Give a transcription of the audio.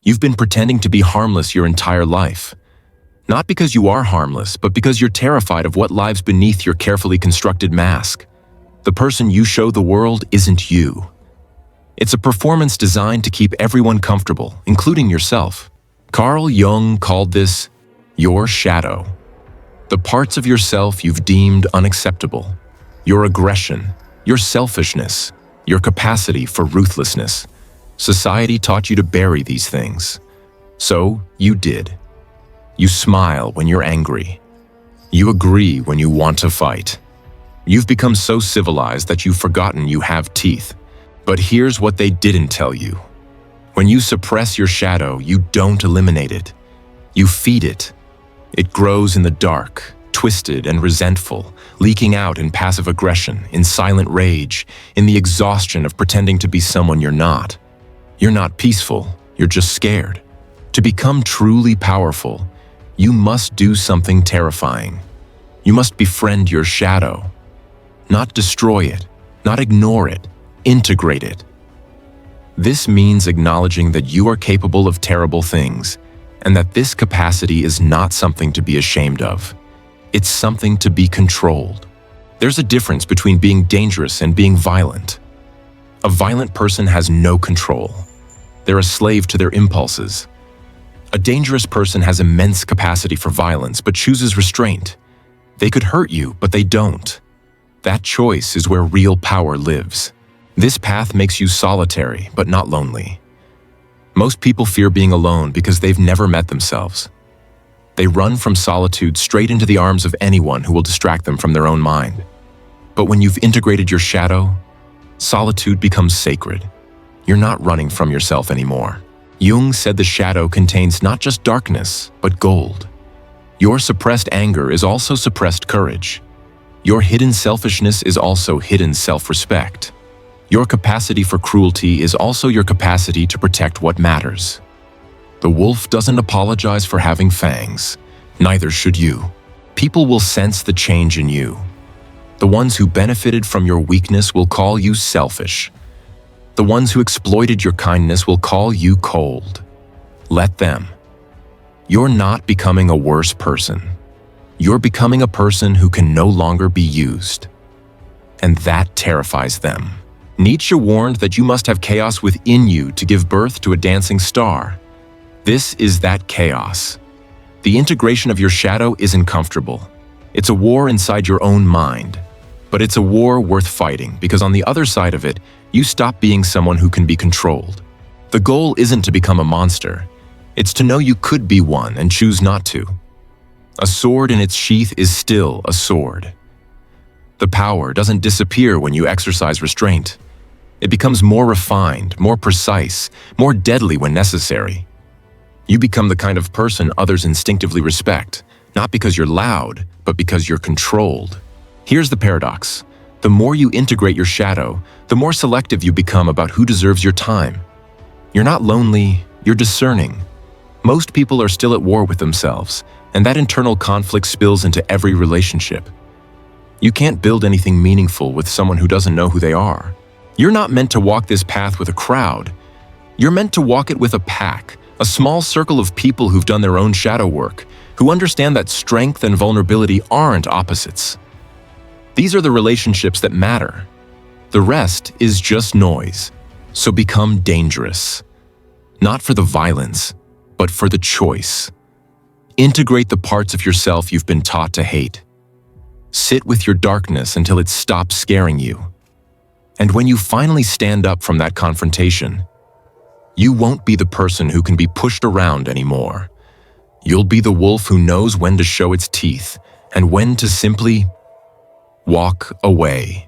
You've been pretending to be harmless your entire life. Not because you are harmless, but because you're terrified of what lies beneath your carefully constructed mask. The person you show the world isn't you. It's a performance designed to keep everyone comfortable, including yourself. Carl Jung called this your shadow. The parts of yourself you've deemed unacceptable. Your aggression, your selfishness, your capacity for ruthlessness. Society taught you to bury these things. So you did. You smile when you're angry. You agree when you want to fight. You've become so civilized that you've forgotten you have teeth. But here's what they didn't tell you. When you suppress your shadow, you don't eliminate it. You feed it. It grows in the dark, twisted and resentful, leaking out in passive aggression, in silent rage, in the exhaustion of pretending to be someone you're not. You're not peaceful, you're just scared. To become truly powerful, you must do something terrifying. You must befriend your shadow. Not destroy it, not ignore it, integrate it. This means acknowledging that you are capable of terrible things, and that this capacity is not something to be ashamed of. It's something to be controlled. There's a difference between being dangerous and being violent. A violent person has no control. They're a slave to their impulses. A dangerous person has immense capacity for violence but chooses restraint. They could hurt you, but they don't. That choice is where real power lives. This path makes you solitary, but not lonely. Most people fear being alone because they've never met themselves. They run from solitude straight into the arms of anyone who will distract them from their own mind. But when you've integrated your shadow, solitude becomes sacred. You're not running from yourself anymore. Jung said the shadow contains not just darkness, but gold. Your suppressed anger is also suppressed courage. Your hidden selfishness is also hidden self-respect. Your capacity for cruelty is also your capacity to protect what matters. The wolf doesn't apologize for having fangs. Neither should you. People will sense the change in you. The ones who benefited from your weakness will call you selfish. The ones who exploited your kindness will call you cold. Let them. You're not becoming a worse person. You're becoming a person who can no longer be used. And that terrifies them. Nietzsche warned that you must have chaos within you to give birth to a dancing star. This is that chaos. The integration of your shadow isn't comfortable. It's a war inside your own mind. But it's a war worth fighting because on the other side of it, you stop being someone who can be controlled. The goal isn't to become a monster. It's to know you could be one and choose not to. A sword in its sheath is still a sword. The power doesn't disappear when you exercise restraint. It becomes more refined, more precise, more deadly when necessary. You become the kind of person others instinctively respect, not because you're loud, but because you're controlled. Here's the paradox. The more you integrate your shadow, the more selective you become about who deserves your time. You're not lonely, you're discerning. Most people are still at war with themselves, and that internal conflict spills into every relationship. You can't build anything meaningful with someone who doesn't know who they are. You're not meant to walk this path with a crowd. You're meant to walk it with a pack, a small circle of people who've done their own shadow work, who understand that strength and vulnerability aren't opposites. These are the relationships that matter. The rest is just noise. So become dangerous. Not for the violence, but for the choice. Integrate the parts of yourself you've been taught to hate. Sit with your darkness until it stops scaring you. And when you finally stand up from that confrontation, you won't be the person who can be pushed around anymore. You'll be the wolf who knows when to show its teeth and when to simply walk away.